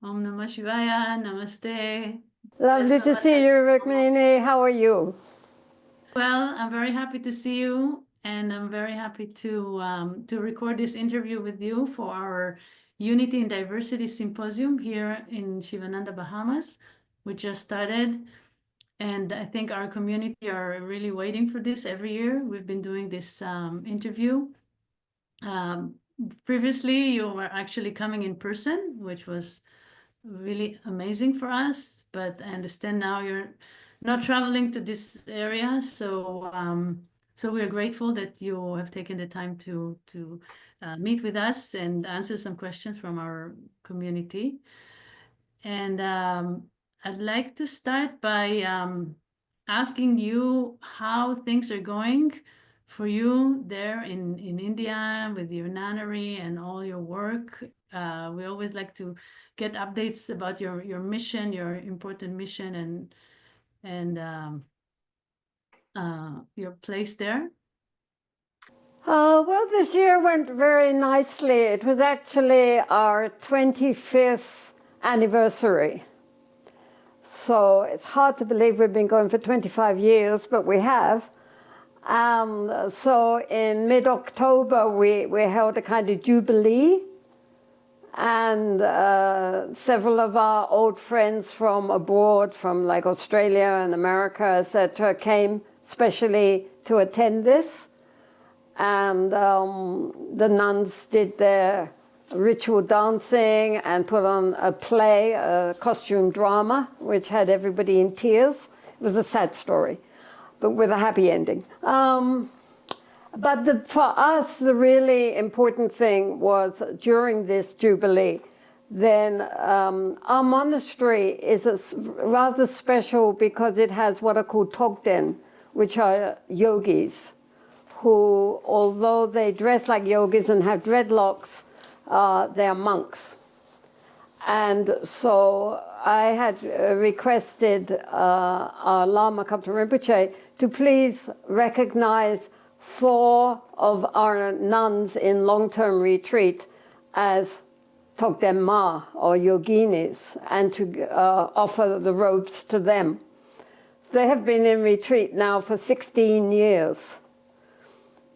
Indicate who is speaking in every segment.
Speaker 1: Om Namah Shivaya, Namaste.
Speaker 2: Lovely to see you, Rukmini. How are you?
Speaker 1: Well, I'm very happy to see you, and I'm very happy to record this interview with you for our Unity and Diversity Symposium here in Sivananda, Bahamas. We just started, and I think our community are really waiting for this every year. We've been doing this interview. Previously, you were actually coming in person, which was really amazing for us, but I understand now you're not traveling to this area, so we are grateful that you have taken the time to meet with us and answer some questions from our community. And I'd like to start by asking you how things are going for you there in India with your nunnery and all your work. We always like to get updates about your mission, your important mission, and your place there.
Speaker 2: Well, this year went very nicely. It was actually our 25th anniversary. So it's hard to believe we've been going for 25 years, but we have. So in mid-October, we held a kind of jubilee. And several of our old friends from abroad, from like Australia and America, etc., came specially to attend this. And the nuns did their ritual dancing and put on a play, a costume drama, which had everybody in tears. It was a sad story, but with a happy ending. But for us, the really important thing was during this jubilee, then our monastery is rather special because it has what are called togden, which are yogis, who, although they dress like yogis and have dreadlocks, they are monks. And so I had requested our Lama Kapta Rinpoche to please recognize 4 of our nuns in long-term retreat as Togden Ma, or yoginis, and to offer the robes to them. They have been in retreat now for 16 years.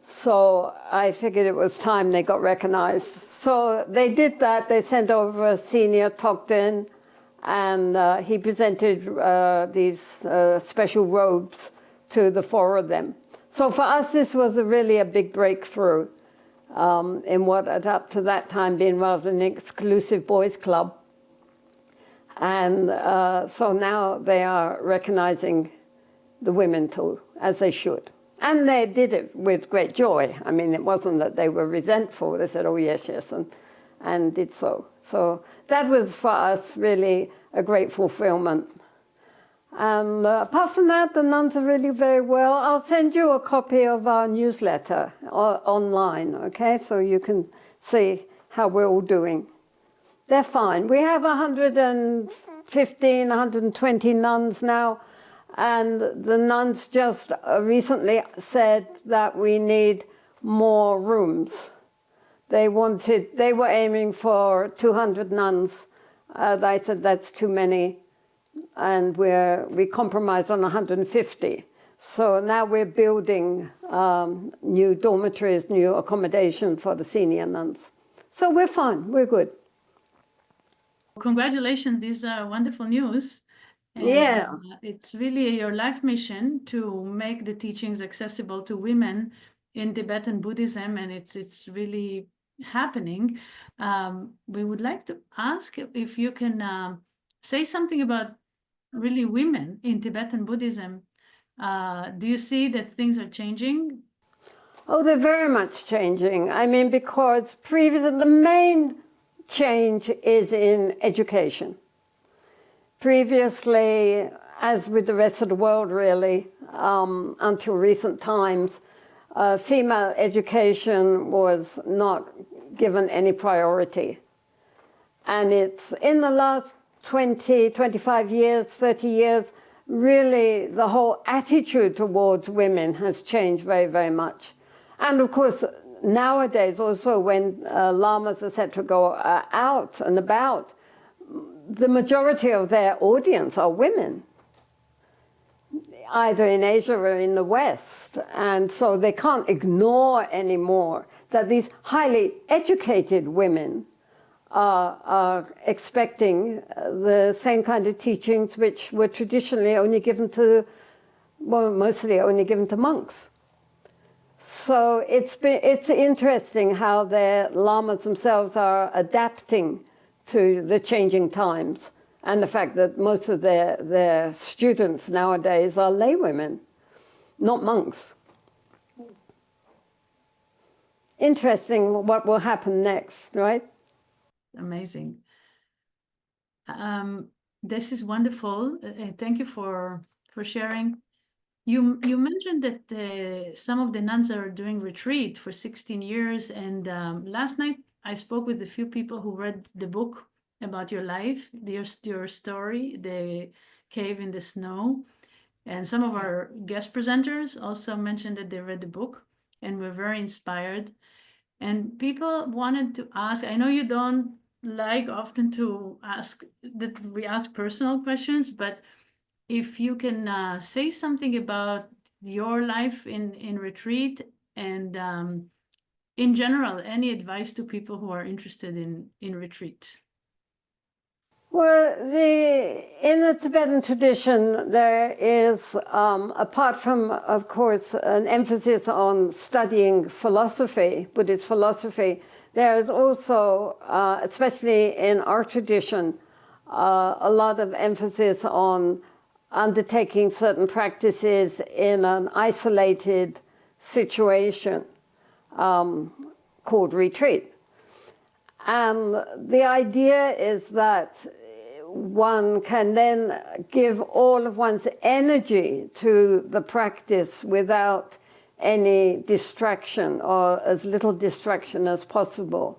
Speaker 2: So I figured it was time they got recognized. So they did that. They sent over a senior Togden, and he presented these special robes to the 4 of them. So for us, this was really a big breakthrough in what had up to that time been rather an exclusive boys' club. And so now they are recognizing the women too, as they should. And they did it with great joy. I mean, it wasn't that they were resentful. They said, oh, yes, yes, and did so. So that was for us really a great fulfillment. And apart from that, the nuns are really very well. I'll send you a copy of our newsletter online, okay? So you can see how we're all doing. They're fine. We have 115, 120 nuns now. And the nuns just recently said that we need more rooms. They were aiming for 200 nuns. I said that's too many. And we compromised on 150. So now we're building new dormitories, new accommodation for the senior nuns. So we're fine, we're good.
Speaker 1: Congratulations, these are wonderful news. And,
Speaker 2: yeah.
Speaker 1: It's really your life mission to make the teachings accessible to women in Tibetan Buddhism, and it's really happening. We would like to ask if you can say something about really women in Tibetan Buddhism. Do you see that things are changing?
Speaker 2: Oh, they're very much changing. I mean, because previously the main change is in education. Previously, as with the rest of the world really, until recent times, female education was not given any priority. And it's in the last 20, 25 years, 30 years, really the whole attitude towards women has changed very, very much. And of course, nowadays also when lamas, etc., go out and about, the majority of their audience are women, either in Asia or in the West. And so they can't ignore anymore that these highly educated women are expecting the same kind of teachings which were traditionally only given to, well, mostly only given to monks. So it's interesting how the lamas themselves are adapting to the changing times, and the fact that most of their students nowadays are laywomen, not monks. Interesting what will happen next, right?
Speaker 1: Amazing. This is wonderful. Thank you for sharing. You mentioned that some of the nuns are doing retreat for 16 years, and last night I spoke with a few people who read the book about your life, your story, the cave in the snow, and some of our guest presenters also mentioned that they read the book and were very inspired. And people wanted to ask, I know you don't like often to ask that we ask personal questions, but if you can say something about your life in retreat and in general, any advice to people who are interested in retreat?
Speaker 2: Well, in the Tibetan tradition, there is, apart from, of course, an emphasis on studying philosophy, Buddhist philosophy, there is also, especially in our tradition, a lot of emphasis on undertaking certain practices in an isolated situation called retreat. And the idea is that one can then give all of one's energy to the practice without any distraction, or as little distraction as possible.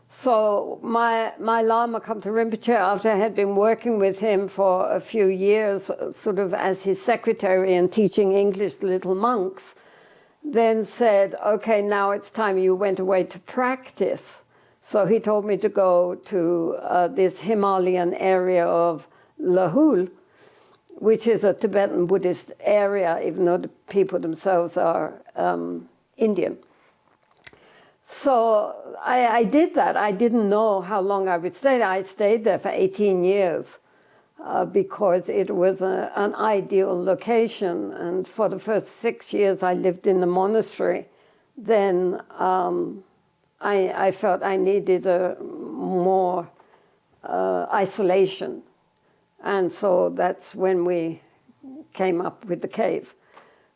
Speaker 2: So my Lama Kamta Rinpoche, after I had been working with him for a few years, sort of as his secretary and teaching English to little monks, then said, okay, now it's time you went away to practice. So he told me to go to this Himalayan area of Lahul, which is a Tibetan Buddhist area, even though the people themselves are Indian. So I did that. I didn't know how long I would stay there. I stayed there for 18 years because it was an ideal location. And for the first 6 years I lived in the monastery. Then I felt I needed more isolation. And so that's when we came up with the cave.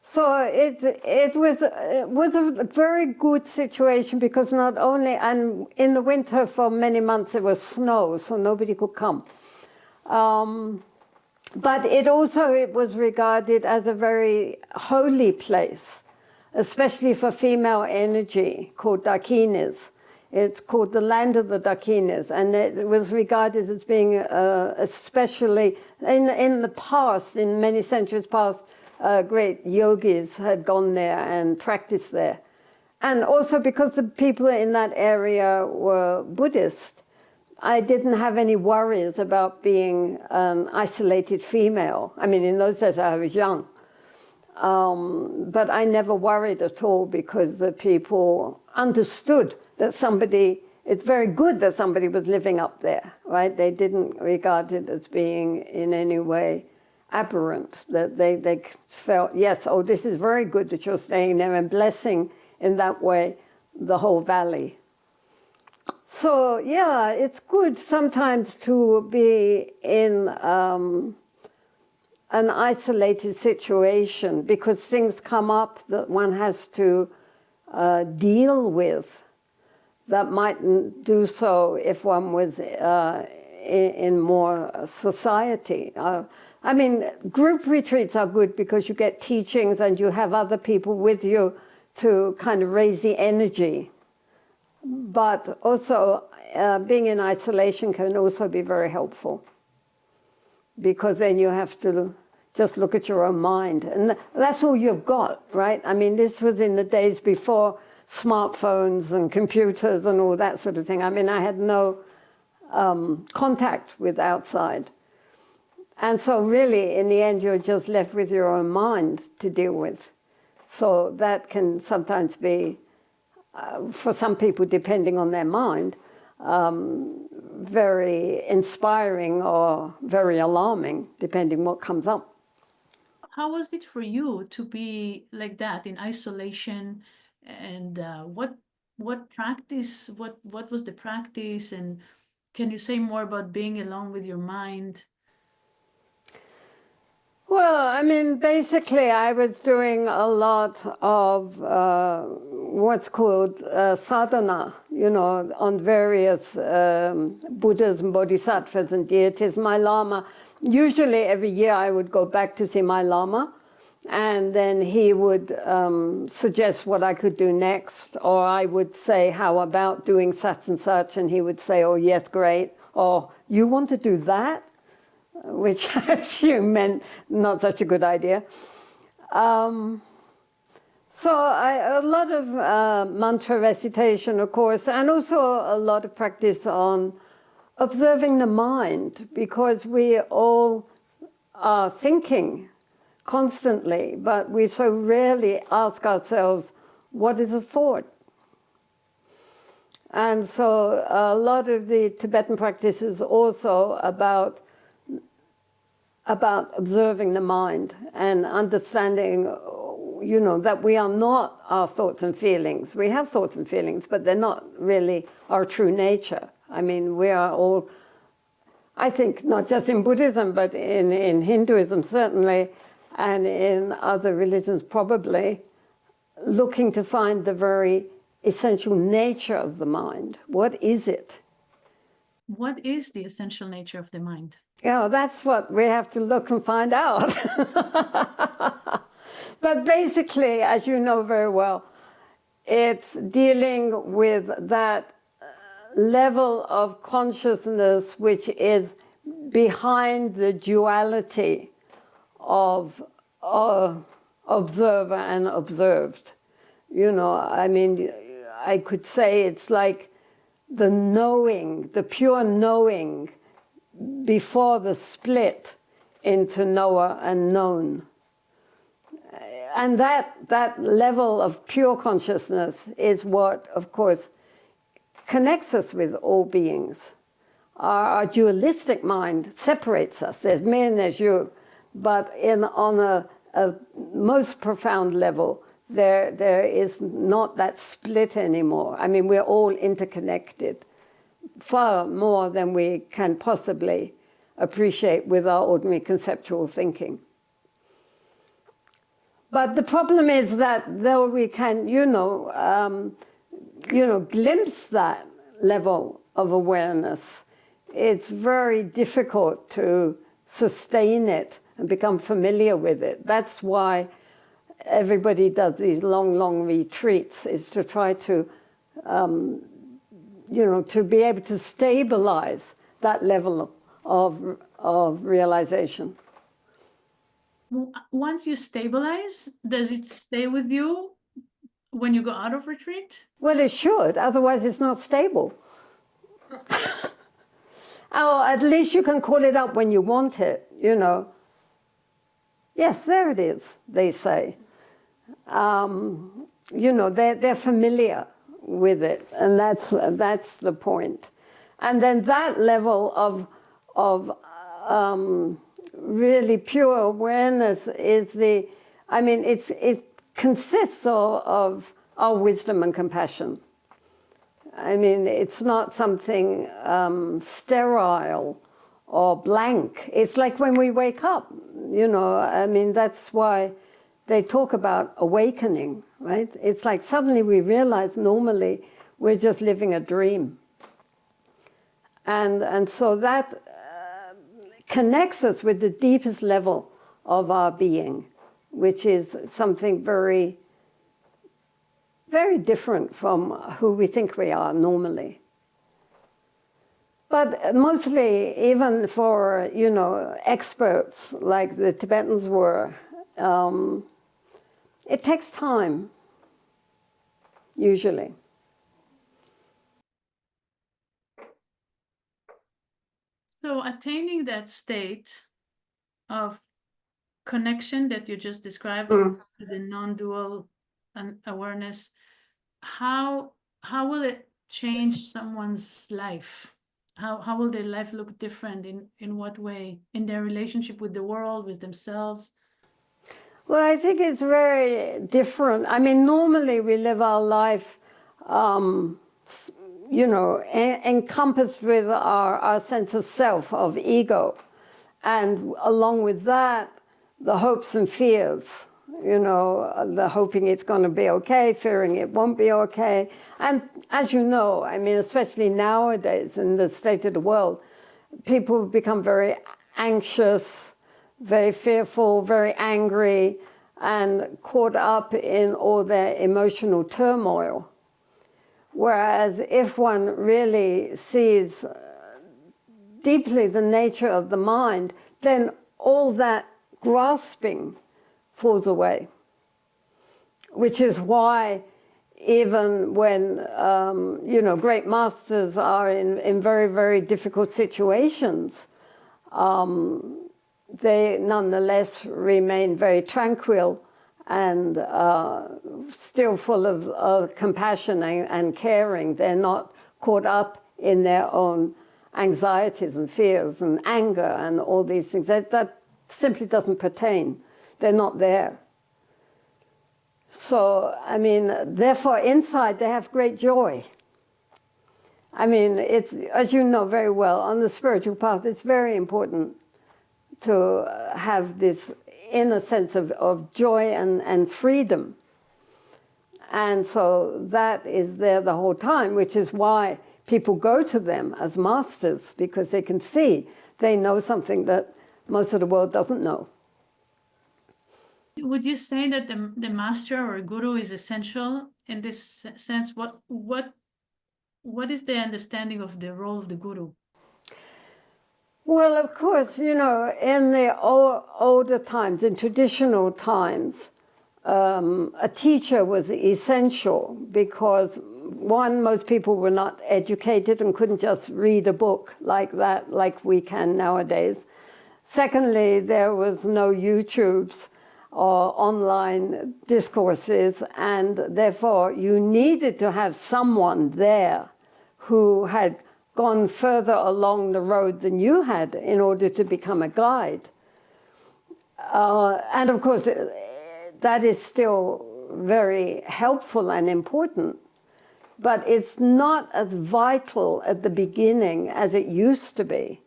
Speaker 2: So it was a very good situation, because not only, and in the winter for many months it was snow, so nobody could come. But it was regarded as a very holy place, especially for female energy, called Dakinis. It's called the land of the Dakinis, and it was regarded as being especially, in the past, in many centuries past, great yogis had gone there and practiced there. And also because the people in that area were Buddhist, I didn't have any worries about being an isolated female. I mean, in those days I was young. But I never worried at all, because the people understood that it's very good that somebody was living up there, right? They didn't regard it as being in any way aberrant, that they felt, yes, oh, this is very good that you're staying there, and blessing in that way the whole valley. So yeah, it's good sometimes to be in an isolated situation, because things come up that one has to deal with that mightn't do so if one was in more society. I mean, group retreats are good because you get teachings and you have other people with you to kind of raise the energy. But also, being in isolation can also be very helpful, because then you have to just look at your own mind. And that's all you've got, right? I mean, this was in the days before smartphones and computers and all that sort of thing. I mean, I had no contact with outside. And so really, in the end, you're just left with your own mind to deal with. So that can sometimes be, for some people, depending on their mind, very inspiring or very alarming, depending what comes up.
Speaker 1: How was it for you to be like that in isolation? And what practice? What was the practice? And can you say more about being alone with your mind?
Speaker 2: Well, I mean, basically, I was doing a lot of what's called sadhana, you know, on various Buddhas and Bodhisattvas and deities. My Lama, usually every year I would go back to see my Lama, and then he would suggest what I could do next, or I would say, how about doing such and such, and he would say, oh, yes, great, or you want to do that? Which I assume meant not such a good idea. So a lot of mantra recitation, of course, and also a lot of practice on observing the mind, because we all are thinking constantly, but we so rarely ask ourselves, what is a thought? And so a lot of the Tibetan practice is also about observing the mind and understanding, you know, that we are not our thoughts and feelings. We have thoughts and feelings, but they're not really our true nature. I mean, we are all, I think, not just in Buddhism, but in Hinduism certainly, and in other religions probably, looking to find the very essential nature of the mind. What is it?
Speaker 1: What is the essential nature of the mind?
Speaker 2: Yeah, that's what we have to look and find out. But basically, as you know very well, it's dealing with that level of consciousness which is behind the duality of observer and observed. You know, I mean, I could say it's like the knowing, the pure knowing before the split into knower and known. And that level of pure consciousness is what, of course, connects us with all beings. Our dualistic mind separates us. There's me and there's you. But on a most profound level, there is not that split anymore. I mean, we're all interconnected, far more than we can possibly appreciate with our ordinary conceptual thinking. But the problem is that though we can, glimpse that level of awareness, it's very difficult to sustain it and become familiar with it. That's why everybody does these long retreats, is to try to, to be able to stabilize that level of realization.
Speaker 1: Once you stabilize, does it stay with you when you go out of retreat?
Speaker 2: Well, it should, otherwise it's not stable. Oh, at least you can call it up when you want it, you know. Yes, there it is, they say. They're familiar with it, and that's the point. And then that level of really pure awareness is it consists of our wisdom and compassion. I mean, it's not something sterile or blank. It's like when we wake up, that's why they talk about awakening, right? It's like suddenly we realize normally we're just living a dream. And so that connects us with the deepest level of our being, which is something very, very different from who we think we are normally. But mostly, even for, experts like the Tibetans were, it takes time, usually.
Speaker 1: So attaining that state of connection that you just described, the non-dual awareness, how will it change someone's life? How will their life look different? In what way? In their relationship with the world, with themselves?
Speaker 2: Well, I think it's very different. I mean, normally we live our life, encompassed with our sense of self, of ego. And along with that, the hopes and fears, the hoping it's going to be okay, fearing it won't be okay. And as you know, I mean, especially nowadays in the state of the world, people become very anxious, very fearful, very angry, and caught up in all their emotional turmoil. Whereas if one really sees deeply the nature of the mind, then all that grasping falls away. Which is why even when, great masters are in very, very difficult situations, they nonetheless remain very tranquil and still full of compassion and caring. They're not caught up in their own anxieties and fears and anger and all these things. That simply doesn't pertain. They're not there. So, I mean, therefore inside they have great joy. I mean, it's, as you know very well, on the spiritual path, it's very important to have this inner sense of joy and freedom. And so that is there the whole time, which is why people go to them as masters, because they can see they know something that most of the world doesn't know.
Speaker 1: Would you say that the master or guru is essential in this sense? What is the understanding of the role of the guru?
Speaker 2: Well, of course, in the older times, in traditional times, a teacher was essential because, one, most people were not educated and couldn't just read a book like that, like we can nowadays. Secondly, there was no YouTubes or online discourses, and therefore you needed to have someone there who had gone further along the road than you had in order to become a guide. And of course, that is still very helpful and important, but it's not as vital at the beginning as it used to be,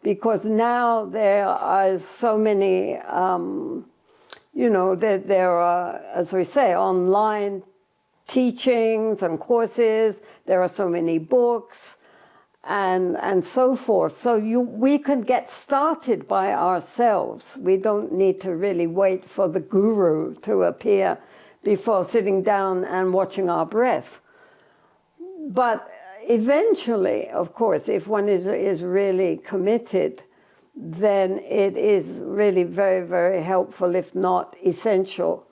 Speaker 2: because now there are so many, there are, as we say, online teachings and courses, there are so many books, and so forth. So we can get started by ourselves. We don't need to really wait for the guru to appear before sitting down and watching our breath. But eventually, of course, if one is really committed, then it is really very, very helpful, if not essential,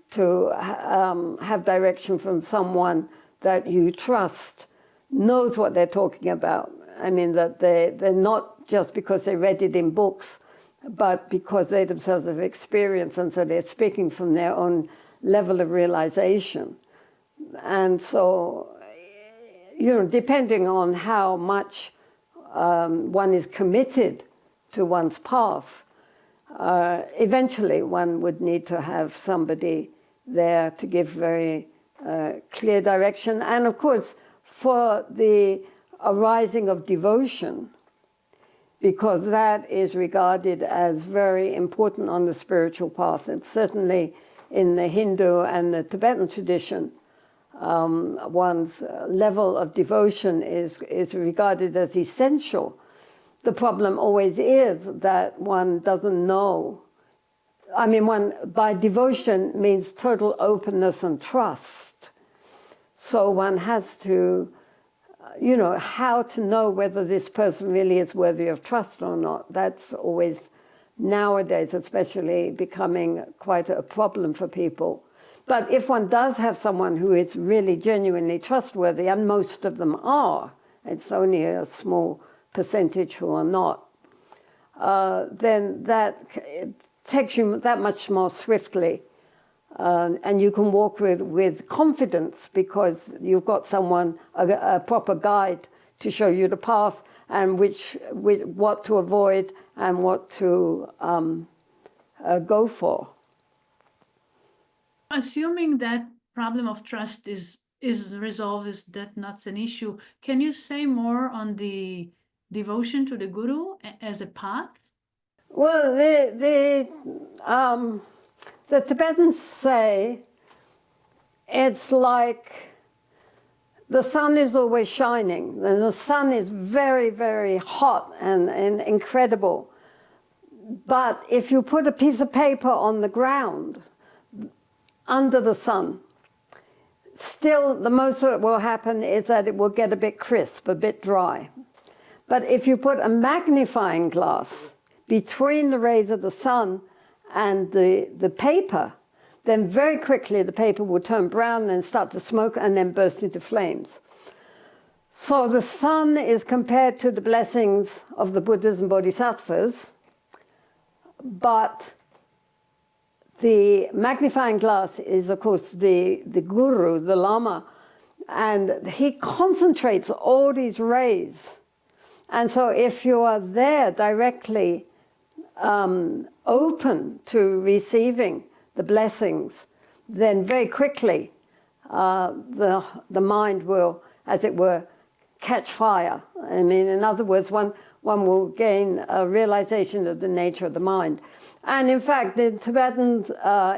Speaker 2: to have direction from someone that you trust, knows what they're talking about. I mean, that they're not just because they read it in books, but because they themselves have experienced, and so they're speaking from their own level of realization. And so, depending on how much one is committed to one's path, eventually one would need to have somebody there to give very clear direction. And of course, for the arising of devotion, because that is regarded as very important on the spiritual path. And certainly in the Hindu and the Tibetan tradition, one's level of devotion is regarded as essential. The problem always is that one doesn't know. I mean, by devotion means total openness and trust. So one has to, how to know whether this person really is worthy of trust or not. That's always, nowadays especially, becoming quite a problem for people. But if one does have someone who is really genuinely trustworthy, and most of them are, it's only a small percentage who are not, then that takes you that much more swiftly. And you can walk with confidence because you've got someone, a proper guide to show you the path and what to avoid and what to go for.
Speaker 1: Assuming that problem of trust is resolved, is that not an issue, can you say more on the devotion to the Guru as a path?
Speaker 2: Well, the Tibetans say it's like the sun is always shining. And the sun is very, very hot and incredible. But if you put a piece of paper on the ground under the sun, still the most that will happen is that it will get a bit crisp, a bit dry. But if you put a magnifying glass between the rays of the sun and the paper, then very quickly the paper will turn brown and start to smoke and then burst into flames. So the sun is compared to the blessings of the Buddhas and Bodhisattvas, but the magnifying glass is, of course, the Guru, the Lama, and he concentrates all these rays. And so if you are there directly open to receiving the blessings, then very quickly the mind will, as it were, catch fire. I mean, in other words, one will gain a realization of the nature of the mind. And in fact, the Tibetans,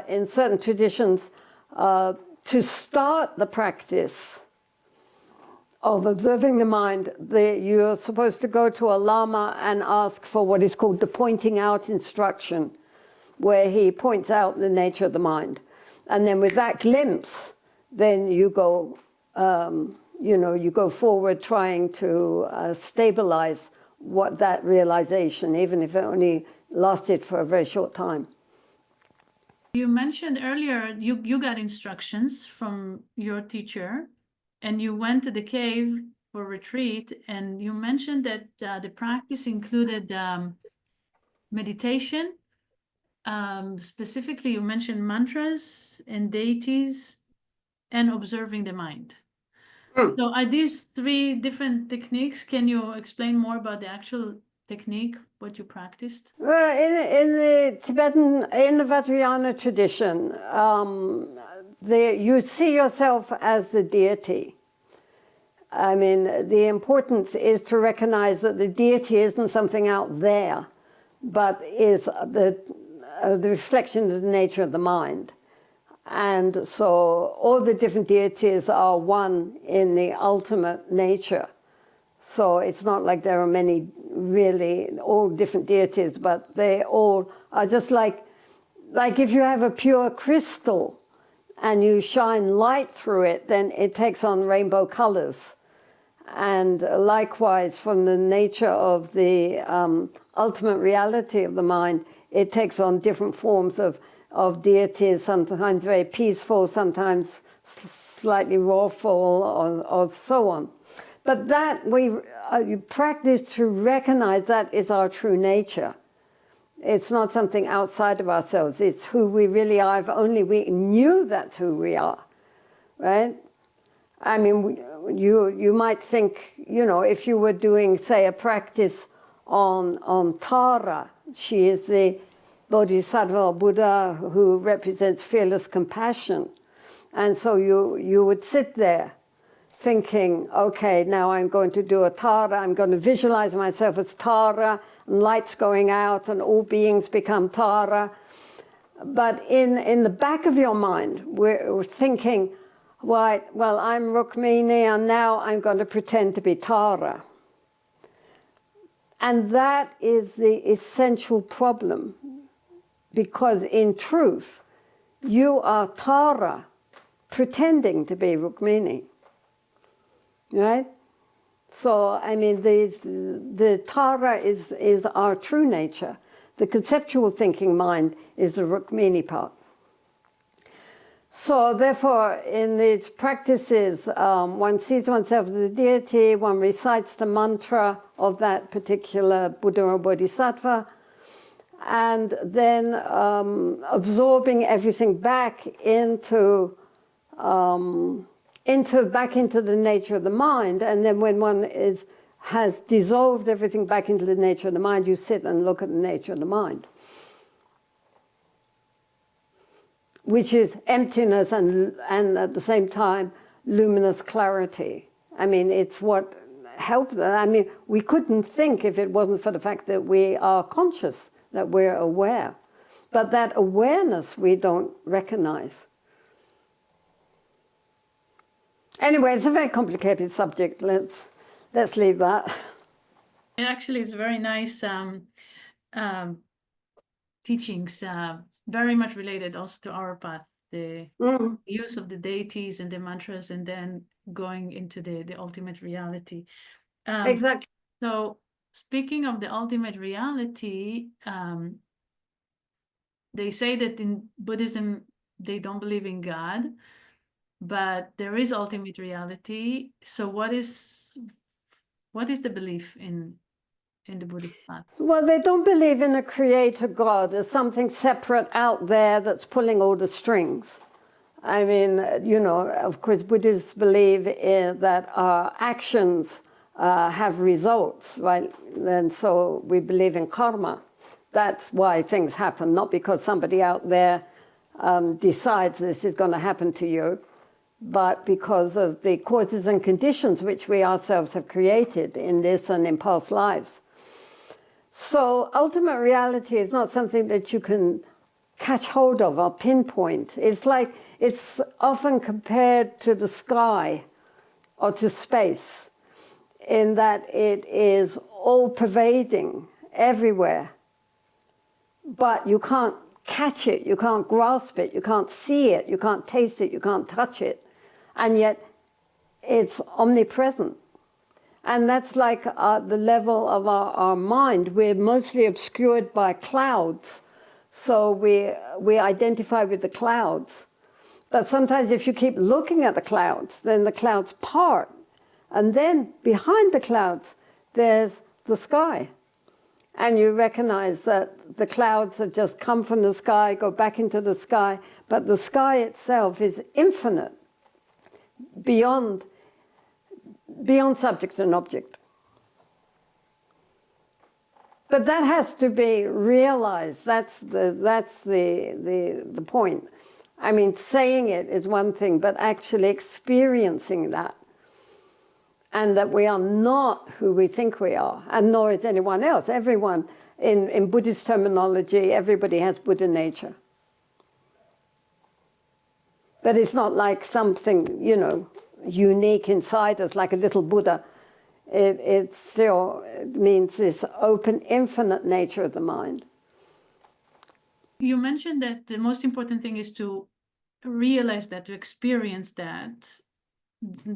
Speaker 2: in certain traditions, to start the practice of observing the mind, you're supposed to go to a Lama and ask for what is called the pointing out instruction, where he points out the nature of the mind. And then with that glimpse, then you go, you go forward trying to stabilize what that realization, even if it only lasted for a very short time.
Speaker 1: You mentioned earlier you got instructions from your teacher and you went to the cave for retreat, and you mentioned that the practice included meditation. Specifically, you mentioned mantras and deities and observing the mind. So are these three different techniques? Can you explain more about the actual technique, what you practiced?
Speaker 2: Well, in the Tibetan, in the Vajrayana tradition, you see yourself as the deity. I mean, the importance is to recognize that the deity isn't something out there, but is the reflection of the nature of the mind. And so all the different deities are one in the ultimate nature. So it's not like there are many really all different deities, but they all are just like if you have a pure crystal and you shine light through it, then it takes on rainbow colors. And likewise, from the nature of the ultimate reality of the mind, it takes on different forms of deities, sometimes very peaceful, sometimes slightly wrathful, or so on. But that you practice to recognize that is our true nature. It's not something outside of ourselves. It's who we really are. If only we knew that's who we are, right? I mean, you might think, if you were doing, say, a practice on Tara, she is the Bodhisattva Buddha who represents fearless compassion. And so you would sit there thinking, okay, now I'm going to do a Tara, I'm going to visualize myself as Tara, and lights going out, and all beings become Tara. But in the back of your mind, we're thinking, right, well, I'm Rukmini, and now I'm going to pretend to be Tara. And that is the essential problem, because in truth, you are Tara pretending to be Rukmini. Right? So, I mean, the Tara is our true nature. The conceptual thinking mind is the Rukmini part. So therefore, in these practices, one sees oneself as a deity, one recites the mantra of that particular Buddha or Bodhisattva, and then absorbing everything back into the nature of the mind. And then when one has dissolved everything back into the nature of the mind, you sit and look at the nature of the mind, which is emptiness and at the same time luminous clarity. I mean, it's what helps. I mean, we couldn't think if it wasn't for the fact that we are conscious, that we're aware. But that awareness we don't recognize. Anyway, it's a very complicated subject. Let's leave that.
Speaker 1: It actually is very nice teachings, very much related also to our path, the use of the deities and the mantras, and then going into the ultimate reality.
Speaker 2: Exactly.
Speaker 1: So speaking of the ultimate reality, they say that in Buddhism, they don't believe in God, but there is ultimate reality. So what is the belief in the Buddhist path?
Speaker 2: Well, they don't believe in a creator God. There's something separate out there that's pulling all the strings. I mean, you know, of course, Buddhists believe that our actions have results, right? And so we believe in karma. That's why things happen, not because somebody out there decides this is going to happen to you, but because of the causes and conditions which we ourselves have created in this and in past lives. So ultimate reality is not something that you can catch hold of or pinpoint. It's like, it's often compared to the sky or to space, in that it is all pervading everywhere, but you can't catch it, you can't grasp it, you can't see it, you can't taste it, you can't touch it, and yet it's omnipresent. And that's like the level of our mind. We're mostly obscured by clouds, so we identify with the clouds. But sometimes if you keep looking at the clouds, then the clouds part. And then behind the clouds, there's the sky. And you recognize that the clouds have just come from the sky, go back into the sky, but the sky itself is infinite, beyond subject and object. But that has to be realized. That's the point. I mean, saying it is one thing, but actually experiencing that, and that we are not who we think we are, and nor is anyone else. Everyone, in Buddhist terminology, everybody has Buddha nature. But it's not like something, you know, unique inside us, like a little Buddha. It still means this open, infinite nature of the mind.
Speaker 1: You mentioned that the most important thing is to realize that, to experience that,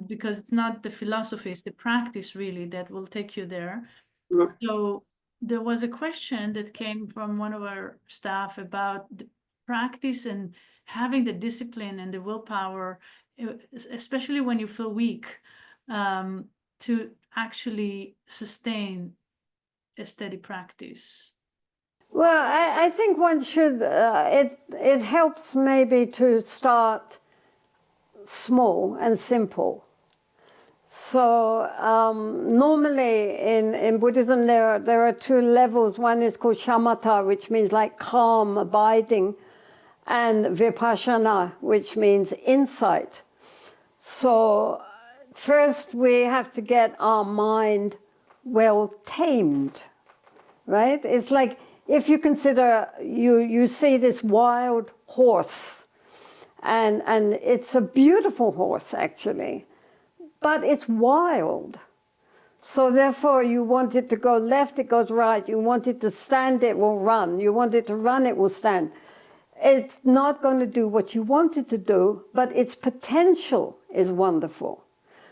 Speaker 1: because it's not the philosophy, it's the practice really that will take you there.
Speaker 2: Yeah.
Speaker 1: So there was a question that came from one of our staff about the practice and having the discipline and the willpower, especially when you feel weak, to actually sustain a steady practice.
Speaker 2: Well, I think one should, it helps maybe to start small and simple. So normally in Buddhism there are two levels. One is called shamatha, which means like calm, abiding, and vipassana, which means insight. So first we have to get our mind well tamed, right? It's like if you consider, you see this wild horse, and it's a beautiful horse actually, but it's wild. So therefore you want it to go left, it goes right. You want it to stand, it will run. You want it to run, it will stand. It's not going to do what you want it to do, but its potential is wonderful.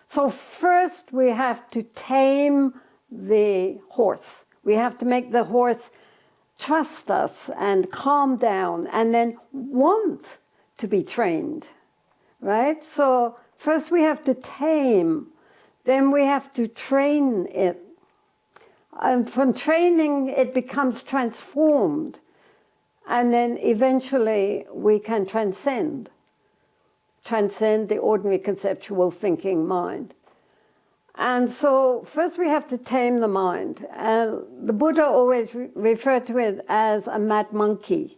Speaker 2: So first we have to tame the horse. We have to make the horse trust us and calm down, and then want to be trained. right? So first we have to tame, then we have to train it. And from training, it becomes transformed. And then eventually we can transcend the ordinary conceptual thinking mind. And so first we have to tame the mind. And the Buddha always referred to it as a mad monkey,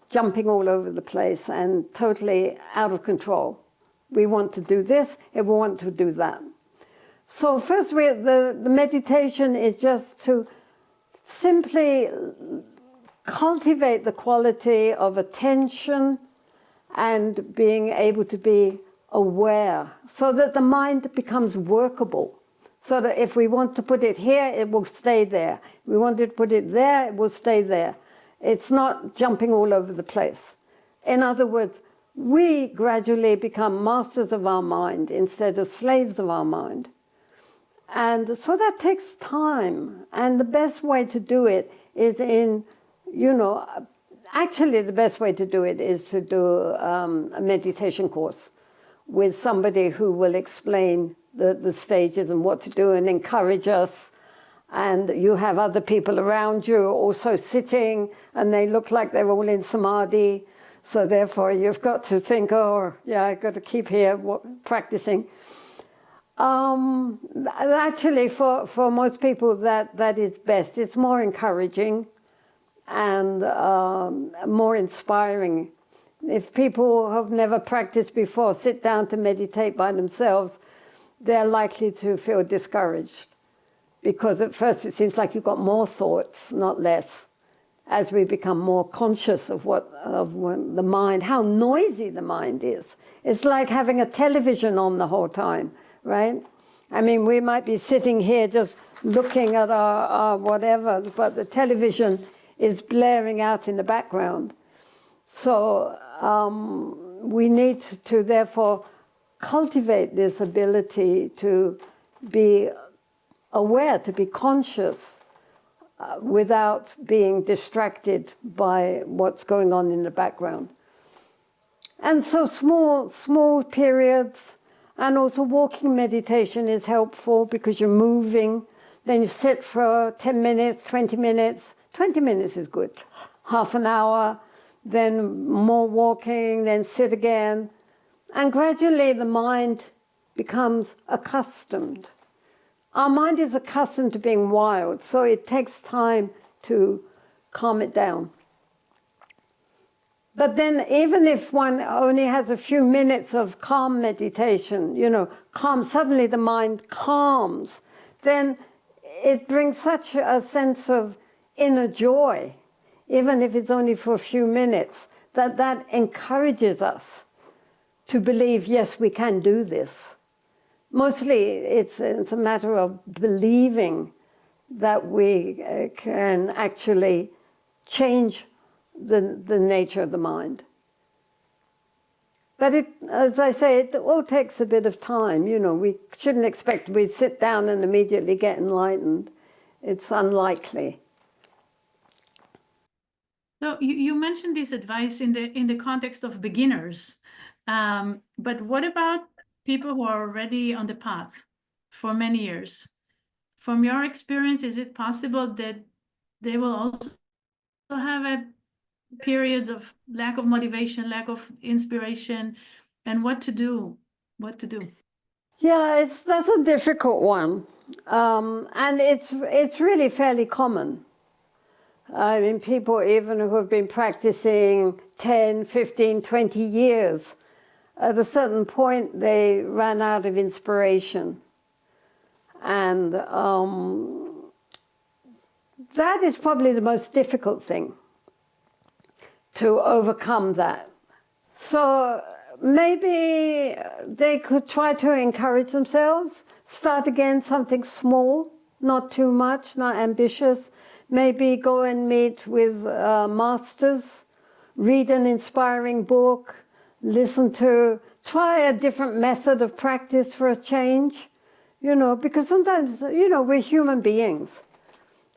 Speaker 2: jumping all over the place and totally out of control. We want to do this, and we want to do that. So first the meditation is just to simply cultivate the quality of attention and being able to be aware so that the mind becomes workable. So that if we want to put it here, it will stay there. If we want to put it there, it will stay there. It's not jumping all over the place. In other words, we gradually become masters of our mind instead of slaves of our mind. And so that takes time. And the best way to do it is actually the best way to do it is to do a meditation course with somebody who will explain the stages and what to do and encourage us. And you have other people around you also sitting, and they look like they're all in samadhi. So therefore you've got to think, oh, yeah, I've got to keep here practicing. Actually, for most people, that is best. It's more encouraging and more inspiring. If people have never practiced before sit down to meditate by themselves, they're likely to feel discouraged, because at first it seems like you've got more thoughts, not less, as we become more conscious of the mind, how noisy the mind is. It's like having a television on the whole time, right? I mean, we might be sitting here just looking at our whatever, but the television is blaring out in the background. So we need to therefore cultivate this ability to be aware, to be conscious, without being distracted by what's going on in the background. And so small periods, and also walking meditation is helpful because you're moving. Then you sit for 10 minutes, 20 minutes. 20 minutes is good. Half an hour, then more walking, then sit again. And gradually the mind becomes accustomed. Our mind is accustomed to being wild, so it takes time to calm it down. But then even if one only has a few minutes of calm meditation, calm, suddenly the mind calms, then it brings such a sense of inner joy, even if it's only for a few minutes, that encourages us to believe, yes, we can do this. Mostly it's a matter of believing that we can actually change the nature of the mind. But as I say, it all takes a bit of time. We shouldn't expect we sit down and immediately get enlightened. It's unlikely.
Speaker 1: So you mentioned this advice in the context of beginners, but what about people who are already on the path for many years? From your experience, is it possible that they will also have periods of lack of motivation, lack of inspiration, and what to do?
Speaker 2: Yeah, that's a difficult one, and it's really fairly common. I mean, people even who have been practicing 10, 15, 20 years, at a certain point they ran out of inspiration. And that is probably the most difficult thing, to overcome that. So maybe they could try to encourage themselves, start again something small, not too much, not ambitious. Maybe go and meet with masters, read an inspiring book, try a different method of practice for a change, because sometimes, we're human beings,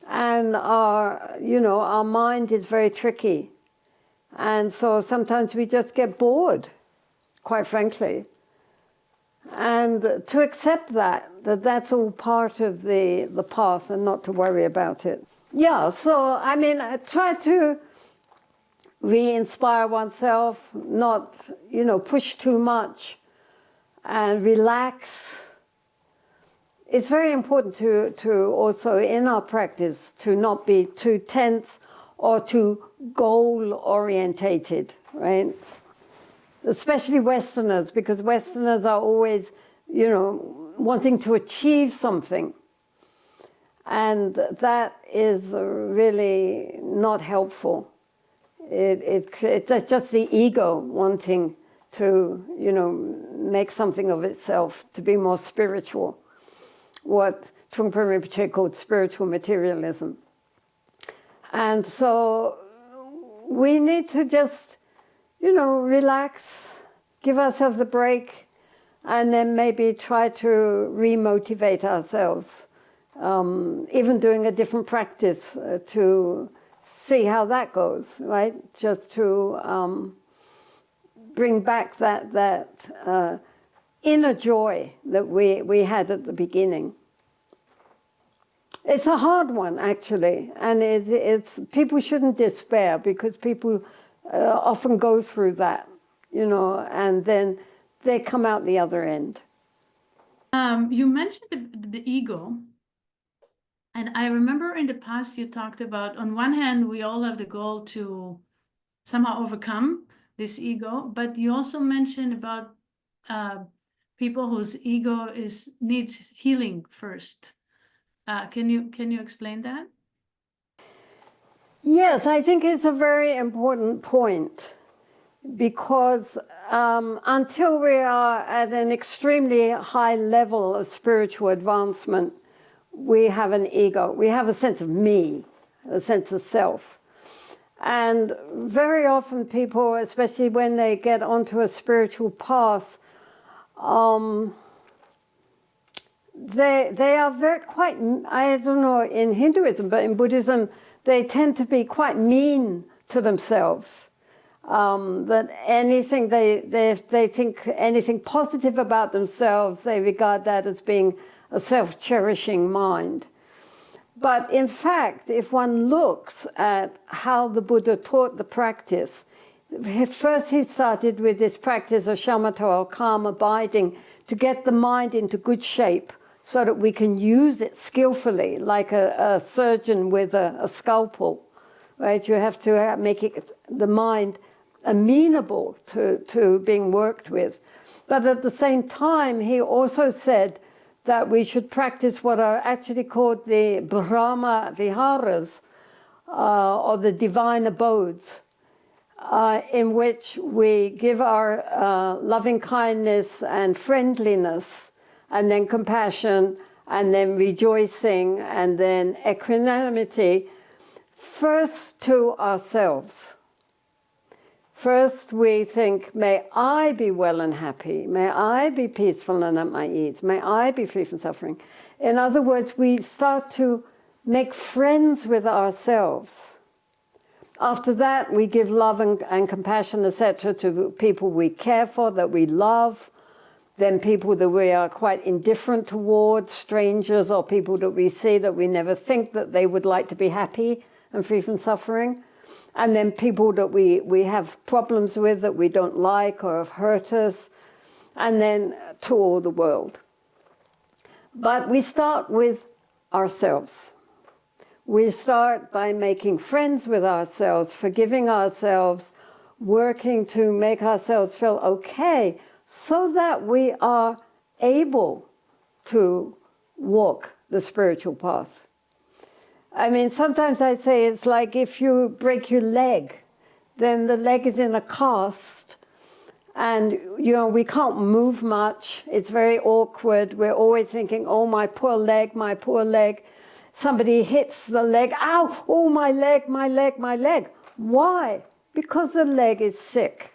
Speaker 2: and our mind is very tricky. And so sometimes we just get bored quite frankly. And to accept that's all part of the path and not to worry about it. Yeah, so I mean, I try to re-inspire oneself, not, push too much and relax. It's very important to also, in our practice, to not be too tense or too goal-orientated, right? Especially Westerners, because Westerners are always, wanting to achieve something. And that is really not helpful. It's just the ego wanting to, make something of itself, to be more spiritual. What Trungpa Rinpoche called spiritual materialism. And so we need to just, relax, give ourselves a break, and then maybe try to re-motivate ourselves. Even doing a different practice to see how that goes, right? Just to bring back that inner joy that we had at the beginning. It's a hard one, actually, and it's people shouldn't despair, because people often go through that, and then they come out the other end.
Speaker 1: You mentioned the ego, and I remember in the past you talked about, on one hand, we all have the goal to somehow overcome this ego, but you also mentioned about people whose ego needs healing first. Can you explain that?
Speaker 2: Yes, I think it's a very important point, because until we are at an extremely high level of spiritual advancement, we have an ego. We have a sense of me, a sense of self. And very often people, especially when they get onto a spiritual path, they are quite, I don't know in Hinduism, but in Buddhism, they tend to be quite mean to themselves. That anything they think anything positive about themselves, they regard that as being a self-cherishing mind. But in fact, if one looks at how the Buddha taught the practice, first he started with this practice of shamatha, or calm abiding, to get the mind into good shape so that we can use it skillfully, like a surgeon with a scalpel, right? You have to make the mind amenable to being worked with. But at the same time, he also said that we should practice what are actually called the Brahma Viharas, or the divine abodes, in which we give our loving kindness and friendliness, and then compassion, and then rejoicing, and then equanimity, first to ourselves. First we think, may I be well and happy, may I be peaceful and at my ease, may I be free from suffering. In other words, we start to make friends with ourselves. After that, we give love and compassion, etc., to people we care for, that we love, then people that we are quite indifferent towards, strangers, or people that we see that we never think that they would like to be happy and free from suffering. And then people that we have problems with, that we don't like or have hurt us, and then to all the world. But we start with ourselves. We start by making friends with ourselves, forgiving ourselves, working to make ourselves feel okay, so that we are able to walk the spiritual path. I mean, sometimes I say it's like if you break your leg, then the leg is in a cast, and we can't move much. It's very awkward. We're always thinking, oh, my poor leg, my poor leg. Somebody hits the leg, ow, oh, my leg, my leg, my leg. Why? Because the leg is sick.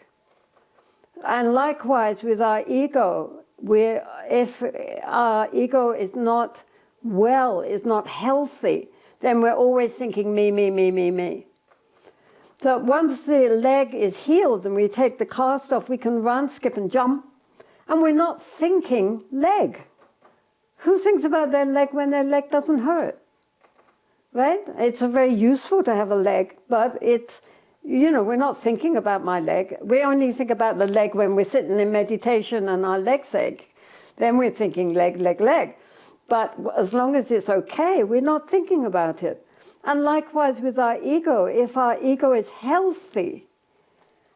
Speaker 2: And likewise with our ego, if our ego is not well, is not healthy, then we're always thinking me, me, me, me, me. So once the leg is healed and we take the cast off, we can run, skip and jump, and we're not thinking leg. Who thinks about their leg when their leg doesn't hurt? Right? It's very useful to have a leg, but it's, we're not thinking about my leg. We only think about the leg when we're sitting in meditation and our legs ache. Then we're thinking leg, leg, leg. But as long as it's okay, we're not thinking about it. And likewise with our ego, if our ego is healthy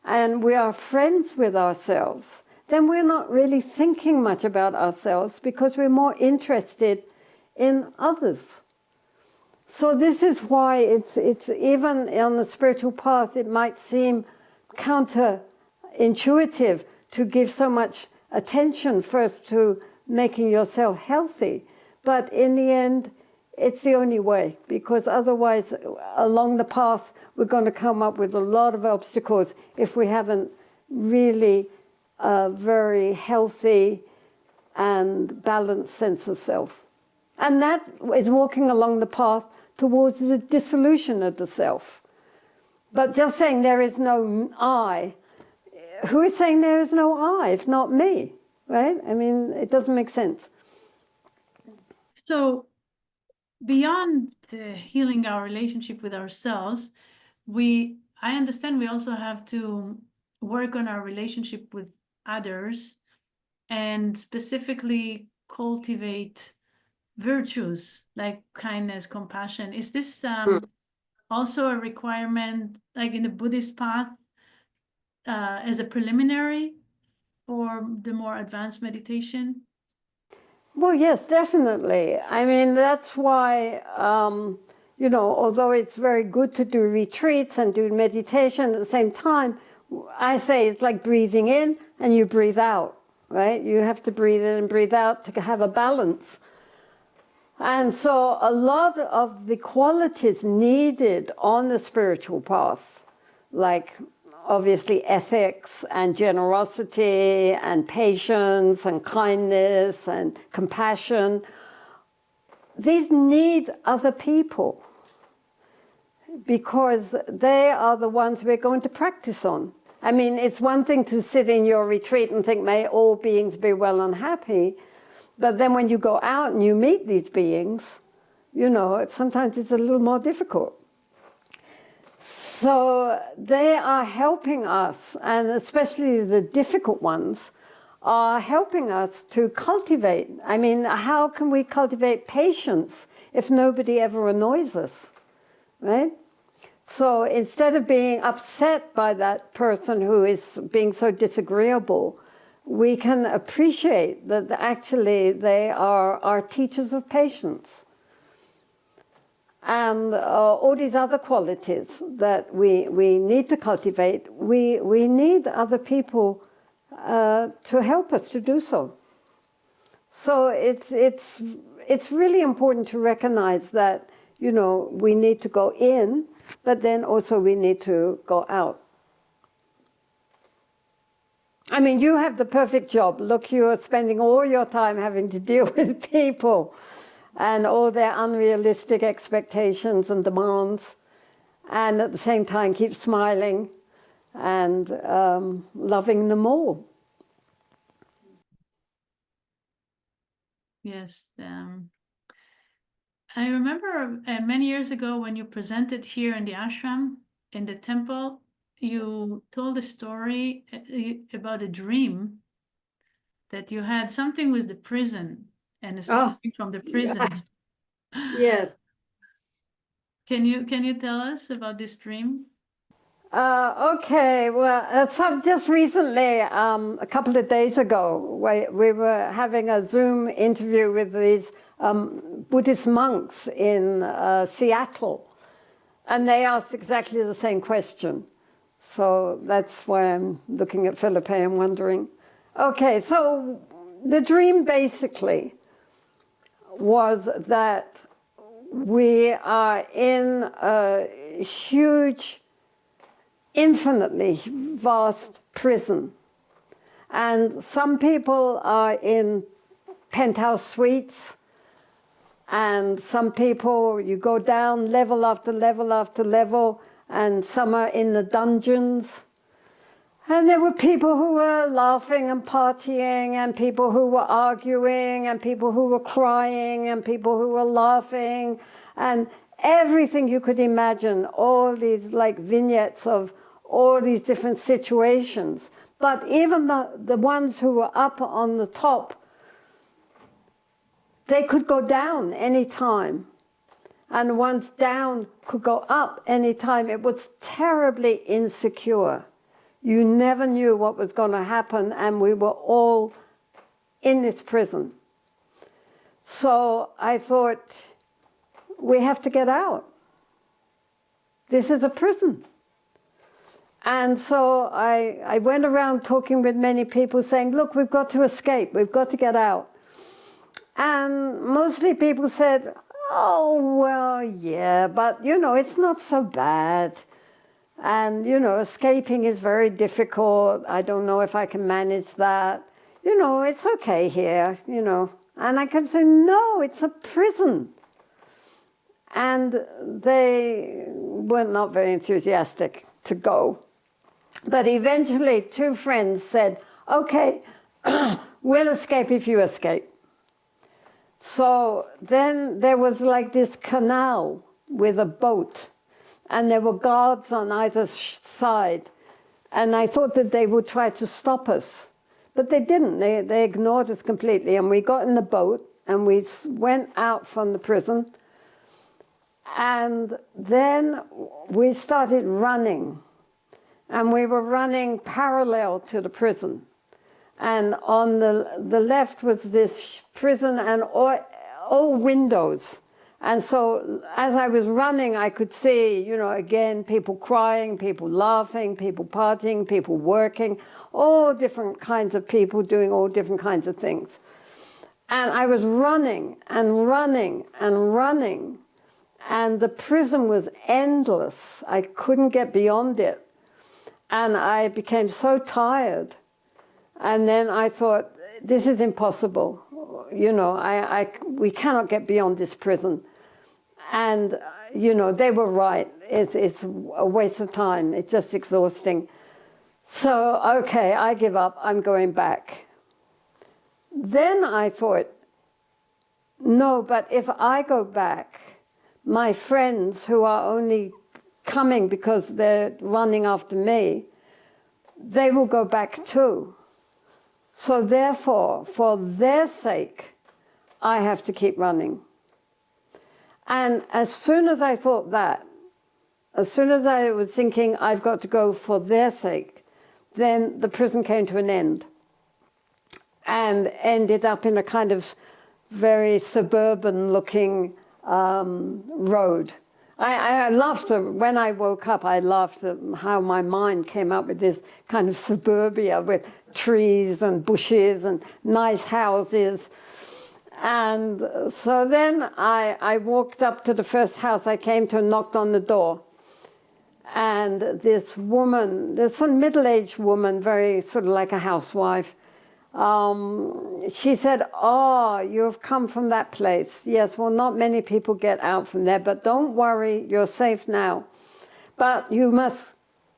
Speaker 2: and we are friends with ourselves, then we're not really thinking much about ourselves because we're more interested in others. So this is why it's even on the spiritual path, it might seem counterintuitive to give so much attention first to making yourself healthy. But in the end, it's the only way, because otherwise, along the path, we're going to come up with a lot of obstacles if we haven't really a very healthy and balanced sense of self. And that is walking along the path towards the dissolution of the self. But just saying there is no I, who is saying there is no I if not me, right? I mean, it doesn't make sense.
Speaker 1: So beyond healing our relationship with ourselves, I understand we also have to work on our relationship with others and specifically cultivate virtues like kindness, compassion. Is this also a requirement, like in the Buddhist path, as a preliminary for the more advanced meditation?
Speaker 2: Well, yes, definitely. I mean, that's why, although it's very good to do retreats and do meditation at the same time, I say it's like breathing in and you breathe out, right? You have to breathe in and breathe out to have a balance. And so a lot of the qualities needed on the spiritual path, like obviously ethics and generosity and patience and kindness and compassion, these need other people because they are the ones we're going to practice on. I mean, it's one thing to sit in your retreat and think, may all beings be well and happy, but then when you go out and you meet these beings, sometimes it's a little more difficult. So they are helping us, and especially the difficult ones, are helping us to cultivate. I mean, how can we cultivate patience if nobody ever annoys us, right? So instead of being upset by that person who is being so disagreeable, we can appreciate that actually they are our teachers of patience. And all these other qualities that we need to cultivate, we need other people to help us to do so. So it's really important to recognize that, we need to go in, but then also we need to go out. I mean, you have the perfect job. Look, you are spending all your time having to deal with people and all their unrealistic expectations and demands, and at the same time keep smiling and loving them all.
Speaker 1: Yes. I remember many years ago when you presented here in the ashram, in the temple, you told a story about a dream that you had something with the prison and a story from the prison.
Speaker 2: Yes.
Speaker 1: Can you tell us about this dream?
Speaker 2: Okay, well, just recently, a couple of days ago, we were having a Zoom interview with these Buddhist monks in Seattle, and they asked exactly the same question. So that's why I'm looking at Philippe and wondering. Okay, so the dream basically was that we are in a huge, infinitely vast prison. And some people are in penthouse suites, and some people, you go down level after level after level, and some are in the dungeons. And there were people who were laughing and partying, and people who were arguing, and people who were crying, and people who were laughing, and everything you could imagine, all these like vignettes of all these different situations. But even the ones who were up on the top, they could go down any time. And the ones down could go up any time. It was terribly insecure. You never knew what was going to happen, and we were all in this prison. So I thought, we have to get out. This is a prison. And so I went around talking with many people saying, look, we've got to escape, we've got to get out. And mostly people said, oh, well, yeah, but, you know, it's not so bad. And, you know, escaping is very difficult. I don't know if I can manage that. You know, it's okay here, you know. And I kept saying, no, it's a prison. And they were not very enthusiastic to go. But eventually 2 friends said, okay, we'll escape if you escape. So then there was like this canal with a boat, and there were guards on either side. And I thought that they would try to stop us. But they didn't. They ignored us completely. And we got in the boat, and we went out from the prison. And then we started running. And we were running parallel to the prison. And on the left was this prison and all windows. And so as I was running, I could see, you know, again, people crying, people laughing, people partying, people working, all different kinds of people doing all different kinds of things. And I was running and running and running. And the prison was endless. I couldn't get beyond it. And I became so tired. And then I thought, this is impossible. You know, we cannot get beyond this prison. And, you know, they were right. It's a waste of time. It's just exhausting. So, okay, I give up. I'm going back. Then I thought, no, but if I go back, my friends who are only coming because they're running after me, they will go back too. So therefore, for their sake, I have to keep running. And as soon as I thought that, as soon as I was thinking I've got to go for their sake, then the prison came to an end and ended up in a kind of very suburban-looking road. I laughed when I woke up. I laughed at how my mind came up with this kind of suburbia with trees and bushes and nice houses. And so then I walked up to the first house I came to and knocked on the door. And this woman, this middle-aged woman, very sort of like a housewife, she said, oh, you've come from that place. Yes, well, not many people get out from there, but don't worry, you're safe now. But you must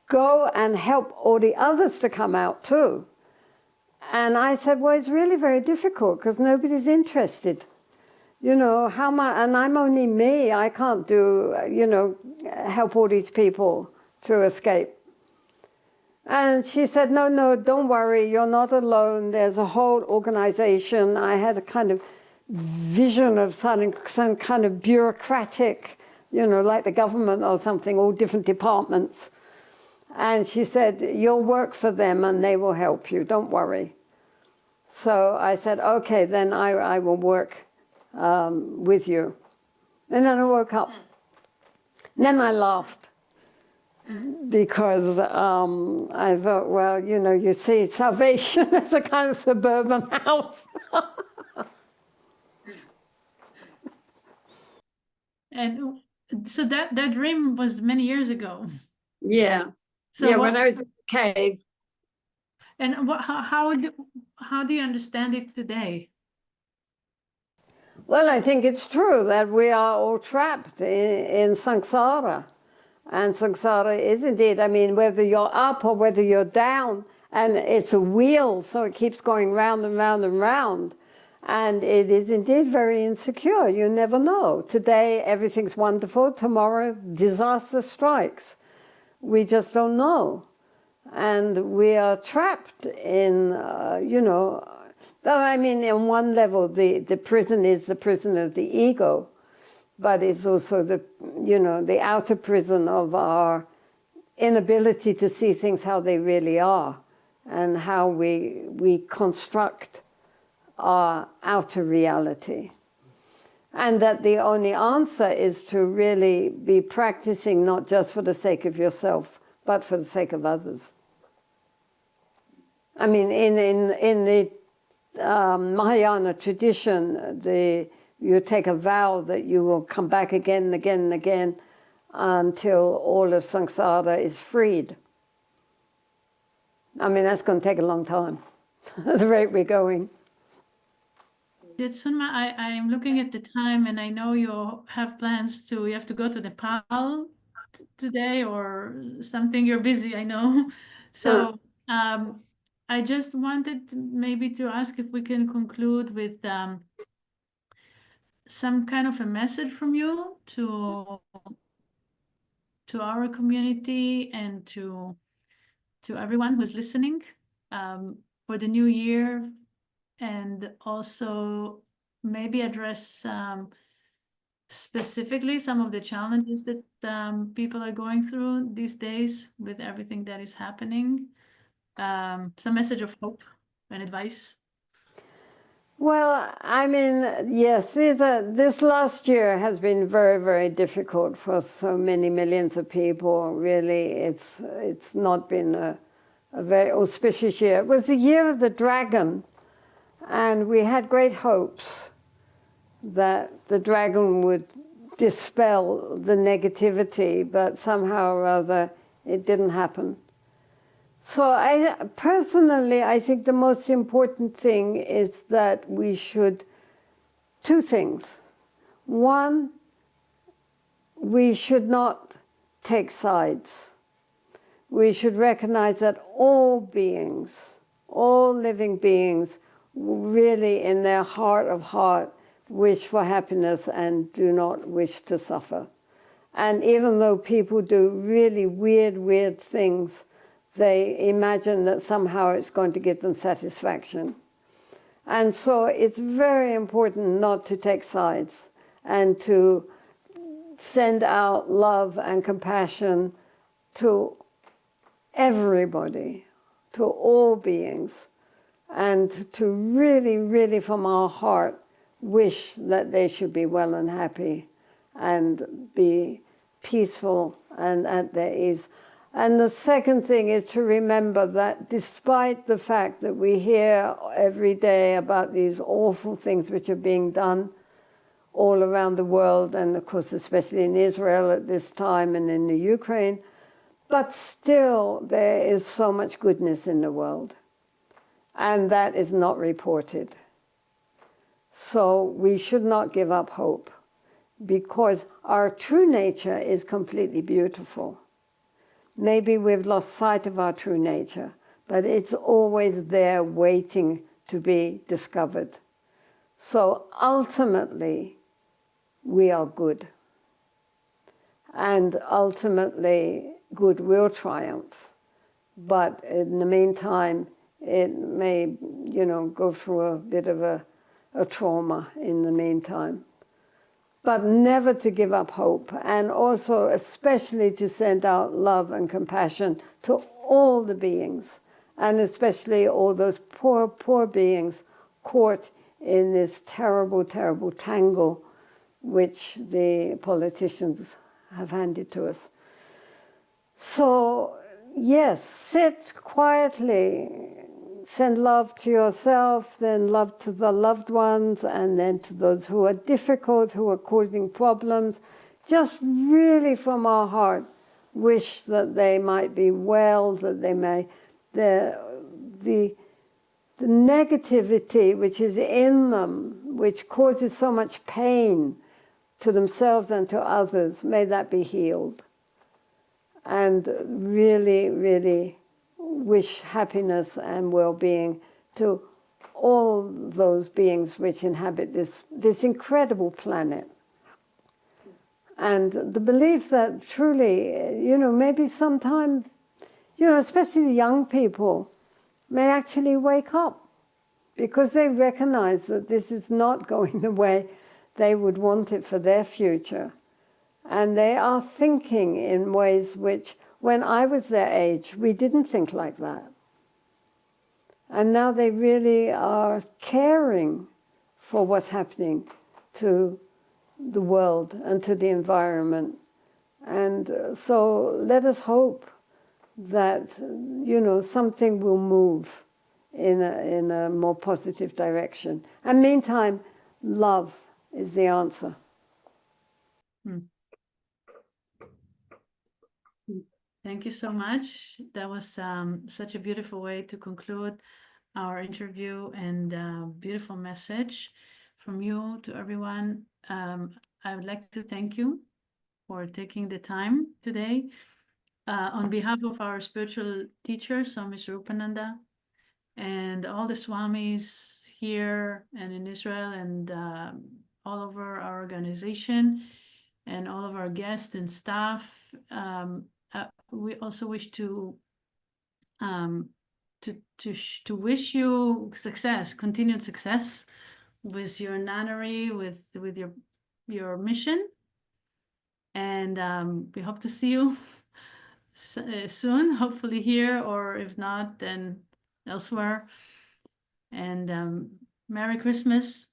Speaker 2: go and help all the others to come out too. And I said, well, it's really very difficult because nobody's interested. You know, how much, and I'm only me. I can't do, you know, help all these people to escape. And she said, no, no, don't worry, you're not alone. There's a whole organization. I had a kind of vision of some kind of bureaucratic, you know, like the government or something, all different departments. And she said, you'll work for them and they will help you, don't worry. So I said, okay, then I will work with you. And then I woke up. And then I laughed. Because I thought, well, you know, you see, salvation is a kind of suburban house.
Speaker 1: And so that dream was many years ago.
Speaker 2: Yeah.
Speaker 1: So
Speaker 2: yeah, when I was in the cave.
Speaker 1: And how do you understand it today?
Speaker 2: Well, I think it's true that we are all trapped in samsara. And samsara is indeed, I mean, whether you're up or whether you're down, and it's a wheel, so it keeps going round and round and round. And it is indeed very insecure. You never know. Today, everything's wonderful. Tomorrow, disaster strikes. We just don't know. And we are trapped in, you know, I mean, on one level, the prison is the prison of the ego, but it's also the, you know, the outer prison of our inability to see things how they really are, and how we construct our outer reality. And that the only answer is to really be practicing not just for the sake of yourself, but for the sake of others. I mean, in the Mahayana tradition, you take a vow that you will come back again and again and again until all of samsara is freed. I mean, that's going to take a long time, at the rate we're going.
Speaker 1: Sunma, I'm looking at the time, and I know you have plans you have to go to Nepal today or something. You're busy, I know. So I just wanted maybe to ask if we can conclude with some kind of a message from you to our community and to everyone who's listening for the new year, and also maybe address specifically some of the challenges that people are going through these days with everything that is happening. Some message of hope and advice.
Speaker 2: Well, I mean, yes, this last year has been very, very difficult for so many millions of people. Really, it's not been a very auspicious year. It was the year of the dragon, and we had great hopes that the dragon would dispel the negativity, but somehow or other it didn't happen. So I think the most important thing is that we should, two things. One, we should not take sides. We should recognize that all beings, all living beings, really in their heart of heart wish for happiness and do not wish to suffer. And even though people do really weird things, they imagine that somehow it's going to give them satisfaction. And so it's very important not to take sides and to send out love and compassion to everybody, to all beings, and to really, really from our heart wish that they should be well and happy and be peaceful and at their ease. And the second thing is to remember that despite the fact that we hear every day about these awful things which are being done all around the world, and of course especially in Israel at this time and in the Ukraine, but still there is so much goodness in the world, and that is not reported. So we should not give up hope, because our true nature is completely beautiful. Maybe we've lost sight of our true nature, but it's always there waiting to be discovered. So ultimately, we are good. And ultimately, good will triumph. But in the meantime, it may, go through a bit of a trauma in the meantime. But never to give up hope, and also especially to send out love and compassion to all the beings, and especially all those poor beings caught in this terrible, terrible tangle which the politicians have handed to us. So, yes, sit quietly, send love to yourself, then love to the loved ones, and then to those who are difficult, who are causing problems. Just really from our heart wish that they might be well, that they may, the negativity which is in them, which causes so much pain to themselves and to others, may that be healed. and really, really wish happiness and well-being to all those beings which inhabit this incredible planet. And the belief that truly, maybe sometime, especially the young people, may actually wake up because they recognize that this is not going the way they would want it for their future. And they are thinking in ways which, when I was their age, we didn't think like that. And now they really are caring for what's happening to the world and to the environment. And so let us hope that, something will move in a more positive direction. And meantime, love is the answer.
Speaker 1: Thank you so much. That was such a beautiful way to conclude our interview, and beautiful message from you to everyone. I would like to thank you for taking the time today. On behalf of our spiritual teacher, Swami Rupananda, and all the Swamis here and in Israel and all over our organization, and all of our guests and staff, we also wish to wish you success, continued success with your nunnery, with your mission, and we hope to see you soon, hopefully here, or if not, then elsewhere. And Merry Christmas